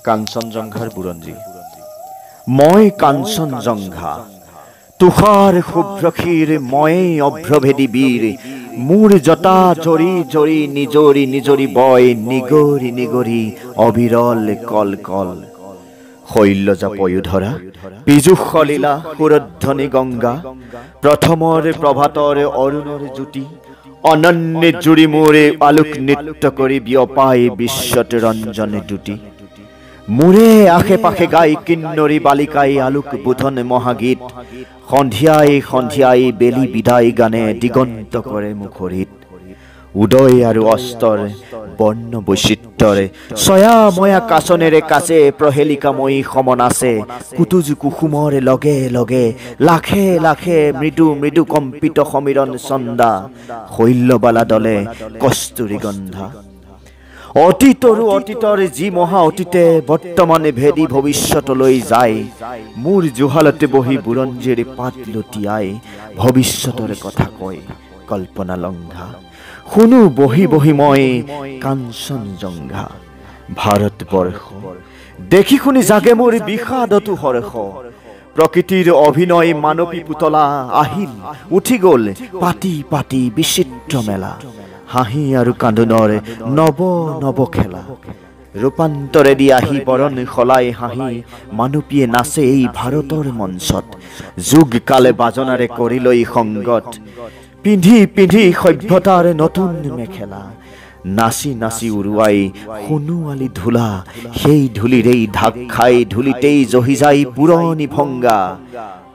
কাঞ্চনজংঘাৰ বুৰঞ্জী। মই কাঞ্চনজংঘা, তুষাৰ শুভ্ৰক্ষীৰ ময়েই অভ্ৰভেদী বীৰ। মোৰ জটা জৰি জৰি নিজৰি নিজৰি বয়, নিগৰি নিগৰি অবিৰল কল কল। শৈলজা পয়োধৰা পীযুষ লীলা সুৰধ্বনি গংগা। প্ৰথমৰ প্ৰভাতৰ অৰুণৰ জ্যোতি, অনন্য জুৰি মোৰে আলোক নৃত্য কৰি বিয়পাই বিশ্বত ৰঞ্জন দুটি। মোৰে আশে পাশে গাই কিন্নৰী বালিকাই আলোক বোধন মহাগীত। সন্ধিয়াই সন্ধিয়াই বেলি বিদায় গানে দিগন্ত কৰে মুখৰিত। উদয় আৰু অস্তৰ বৰ্ণ বৈচিত্ৰ্যৰে ছয়া ময়া কাচনেৰে কাছে প্ৰহেলিকাময়ী সমন আছে। কুতুজ কুসুমৰ লগে লগে লাখে লাখে মৃদু মৃদু কম্পিত সমীৰণ চন্দা। শৈলবালা দলে কস্তুৰী গন্ধা। অতীতৰো অতীতৰ যি মহা অতীতে বৰ্তমানে ভেদি ভৱিষ্যতলৈ যায়। মোৰ জুহালতে বহি বুৰঞ্জীৰ পাত লুটিয়াই ভৱিষ্যতৰে কথা কয় কল্পনা লংঘা। শুনো বহি বহি মই কাঞ্চনজংঘা। ভাৰতবৰ্ষ দেখি শুনি জাগে মোৰ বিষাদতো হৰ্ষ। প্ৰকৃতিৰ অভিনয় মানৱী পুতলা আহিল উঠি গ'ল পাতি পাতি বিচিত্ৰ মেলা। হাঁহি আৰু কান্দোনৰ নৱ নৱ খেলা। ৰূপান্তৰেদি আহি বৰণ সলাই হাঁহি মানৱীয়ে নাচে এই ভাৰতৰ মঞ্চত। যুগ কালে বাজনাৰে কৰি লৈ সংগত, পিন্ধি পিন্ধি সভ্যতাৰ নতুন মেখেলা। নাচি নাচি উৰুৱাই সোণোৱালী ধূলা, সেই ধূলিৰেই ঢাক খাই ধূলিতেই জহি যায় পুৰণি ভংগা।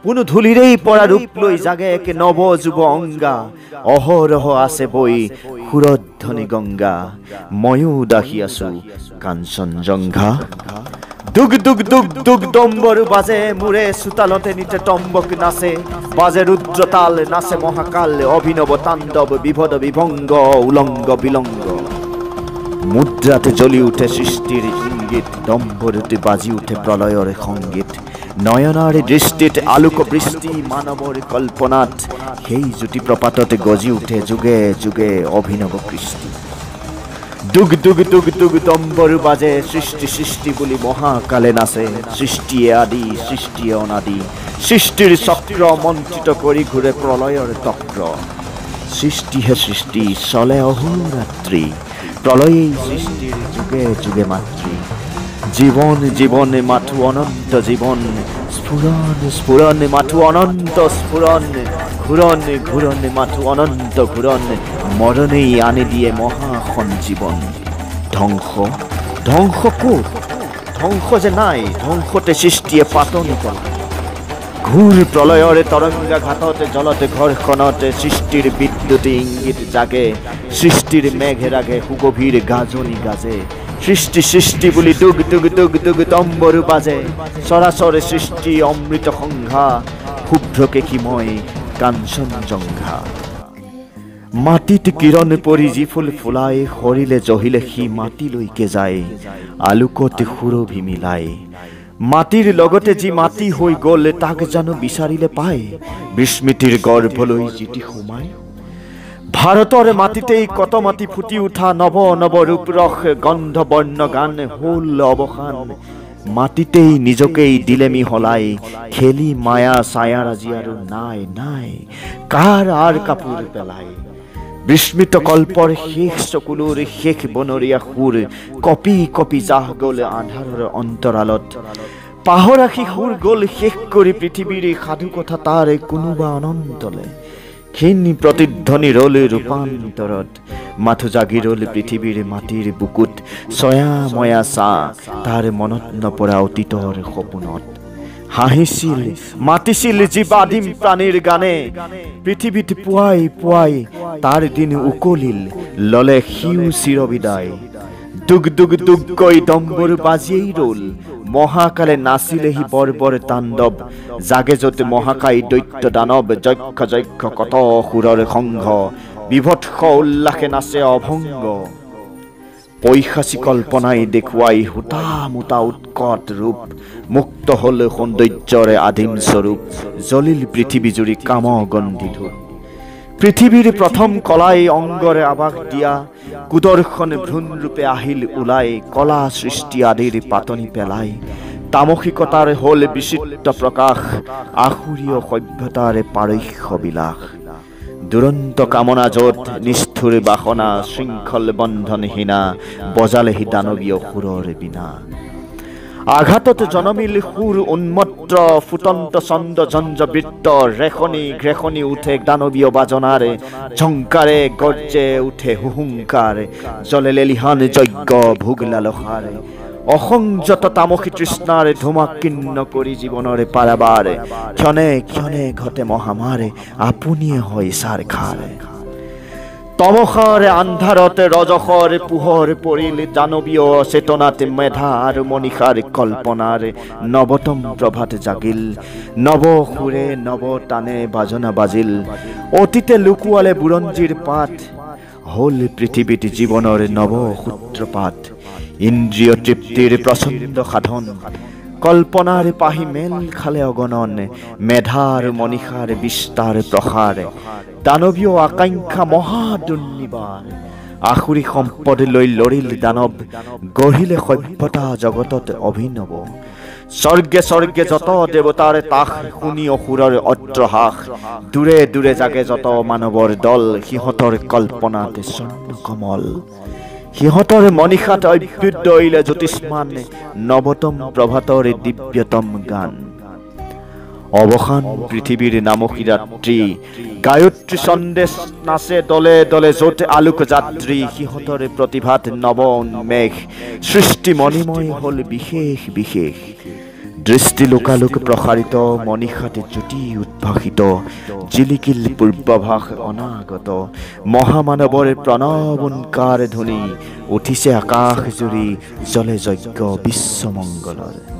কোনো ধূলিৰেই পৰা ৰূপ লৈ জাগে এক নৱ যুৱ অংগা। অহৰহ আছে বৈ সুৰধ্বনি গংগা, ময়ো দাসী আছো কাঞ্চনজংঘা। দুগ দুগ দুগ দুগ ডম্বৰু বাজে মোৰে চোতালতে নিতে টম্বক নাচে। বাজে ৰুদ্ৰতাল নাচে মহাকাল, অভিনৱ তাণ্ডৱ বিভদ বিভংগ উলংগ বিলংগ। মুদ্ৰাতে জ্বলি উঠে সৃষ্টিৰ ইংগিত, ডম্বৰুতে বাজি উঠে প্ৰলয়ৰ সংগীত। নয়নাৰ দৃষ্টিত আলোক বৃষ্টি মানৱৰ কল্পনাত, সেই জ্যোতি প্ৰপাততে গজি উঠে যুগে যুগে অভিনৱ কৃষ্টি। দুগ দুগ দুগ দুগ ডম্বৰু বাজে সৃষ্টি সৃষ্টি বুলি মহাকালে নাচে। সৃষ্টিয়ে আদি সৃষ্টিয়ে অনাদি, সৃষ্টিৰ চক্ৰ মন্ত্ৰিত কৰি ঘূৰে প্ৰলয়ৰ তক্ৰ। সৃষ্টিহে সৃষ্টি চলে অহোৰাত্ৰি, প্ৰলয়েই সৃষ্টিৰ যুগে যুগে মাতৃ। জীৱন জীৱন মাথো অনন্ত জীৱন, স্ফুৰণ স্ফুৰণ মাথো অনন্ত স্ফুৰণ। ঘূৰণ ঘূৰণ মাথো অনন্ত ঘূৰণ, মৰণেই আনি দিয়ে মহা সঞ্জীৱন। ধ্বংস ধ্বংস ক'ত? ধ্বংস যে নাই, ধ্বংসতে সৃষ্টিয়ে পাতনি পেলায়। ঘূৰ প্ৰলয়ৰে তৰংগাঘাততে জলতে ঘৰখনতে, সৃষ্টিৰ বিদ্যুতে ইংগিত জাগে। সৃষ্টিৰ মেঘে ৰাগে সুগভীৰ গাজনি গাজে। সৃষ্টি সৃষ্টি বুলি দুগ দুগ দুগ দুগ ডম্বৰু বাজে। চৰাচৰে সৃষ্টি অমৃত সংঘা, শুভ্ৰকে কি মই কাঞ্চনজংঘা। মাটিত কিৰণ পৰি যি ফুল ফুলাই, সৰিলে জহিলে সি মাটিলৈকে যায়। আলোকতে সুৰভি মিলাই, মাটিৰ লগতে যি মাটি হৈ গ'ল তাক জানো বিচাৰিলে পায়। বিস্মৃতিৰ গৰ্ভলৈ যিটি সোমায়, ভাৰতৰ মাটিতেই কত মাটি ফুটি উঠা নৱ নৱ ৰূপৰস গন্ধ বৰ্ণ গান হ'ল অৱসান। মাটিতেই নিজকেই দিলে মিহলাই, খেলি মায়া ছায়াৰ আজি আৰু নাই নাই কাৰ আৰ কাপোৰ পেলাই। বিস্মৃত কল্পৰ শেষ চকুলোৰ শেষ বনৰীয়া সুৰ, কপি কপি জাহ গ'ল আন্ধাৰৰ অন্তৰালত। পাহৰাশী সুৰ গ'ল শেষ কৰি পৃথিৱীৰ সাধু কথা তাৰ কোনোবা অনন্তলে। ক্ষীণ প্ৰতিধ্বনি ৰ'ল ৰূপান্তৰত, মাথো জাগি ৰ'ল পৃথিৱীৰ মাটিৰ বুকুত। ছয়া ময়া চা তাৰ মনত নপৰা অতীতৰ সপোনত। হাঁহিছিল মাতিছিল জীৱ আদিম প্ৰাণীৰ গানে, পৃথিৱীত পুৱাই পুৱাই তাৰ দিন উকলিল, ললে সিও চিৰবিদায়। দুগ দুগ দুগকৈ ডম্বৰু বাজিয়েই ৰ'ল, মহাকালে নাচিলেহি বৰ্বৰ তাণ্ডৱ। জাগে য'ত মহাকায় দৈত্য দানৱ, যক্ষ যক্ষ কত সুৰৰ সংঘ। বিভৎস উল্লাসে নাচে অভংগ, পৈশাচী কল্পনাই দেখুৱাই হুতা মুতা উৎকট ৰূপ। মুক্ত হ'ল সৌন্দৰ্যৰে আদিম স্বৰূপ, জ্বলিল পৃথিৱী জুৰি কাম গন্ধি ধূপ। পৃথিৱীৰ প্ৰথম কলাই অংগৰে আৱাস দিয়া কুদৰ্শন ভ্ৰূণ ৰূপে আহিল ওলাই কলা সৃষ্টি আদিৰ পাতনি পেলাই তামসিকতাৰ হ'ল বিচিত্ৰ প্ৰকাশ আসুৰীয় সভ্যতাৰে পাৰস্য বিলাস দুৰন্ত কামনা য'ত নিষ্ঠুৰ বাসনা শৃংখল বন্ধনহীনা বজালেহি দানৱীয় সুৰৰ বিনা আঘাতত জনমিল সুৰ উন্মত্ত ফুটন্ত ছন্দ জঞ্জবৃত্ত ৰেখনি ঘ্ৰেখনি উঠে দানৱীয় বাজনাৰে ঝংকাৰে গৰ্জে উঠে হুহুংকাৰ জলে লেলিহান যজ্ঞ ভোগ লালসাৰে অসংযত তামসী তৃষ্ণাৰে ধুমাকীৰ্ণ কৰি জীৱনৰে পাৰাবাৰে ক্ষণে ক্ষণে ঘটে মহামাৰে আপুনিয়ে হয় সাৰ খাৰে তমসাৰে আন্ধাৰতে ৰজসৰ পোহৰ পৰিল দানৱীয় চেতনাতে মেধা আৰু মনীষাৰ কল্পনাৰে নৱতম প্ৰভাত জাগিল নৱ সুৰে নৱ টানে বাজনা বাজিল অতীতে লুকুৱালে বুৰঞ্জীৰ পাত হ'ল পৃথিৱীত জীৱনৰ নৱ সূত্ৰপাত ইন্দ্ৰিয় তৃপ্তিৰ প্ৰচণ্ড সাধন কল্পনাৰ পাহি মেল খালে অগণন মেধাৰ মনীষাৰ বিস্তাৰ প্ৰসাৰ দানৱীয় আকাংক্ষা মহা দুৰ্নিবাৰ আসুৰী সম্পদ লৈ লৰিল দানৱ গঢ়িলে সভ্যতা জগতত অভিনৱ স্বৰ্গে স্বৰ্গে যত দেৱতাৰ তাস শুনি অসুৰৰ অট্ৰহাস দূৰে দূৰে জাগে যত মানৱৰ দল সিহঁতৰ কল্পনাতে স্বৰ্ণ কমল সিহঁতৰ মনীষাত অভ্যুদয়িলে জ্যোতিষ্মান নৱতম প্ৰভাতৰ দিব্যতম গান অৱসান পৃথিৱীৰ নামকী ৰাত্ৰি গায়ত্ৰী সন্দেশ নাচে দলে দলে য'ত আলোক যাত্ৰী সিহঁতৰ প্ৰতিভাত নৱ উন্মেষ সৃষ্টি মণিময় হ'ল বিশেষ বিশেষ দৃষ্টি লোকালোক প্ৰসাৰিত মনীষাতে জ্যোতি উদ্ভাসিত জিলিকিল পূৰ্বাভাস অনাগত মহামানৱৰ প্ৰণৱোৎকাৰ ধ্বনি উঠিছে আকাশ জুৰি জলে যজ্ঞ বিশ্বমংগলৰ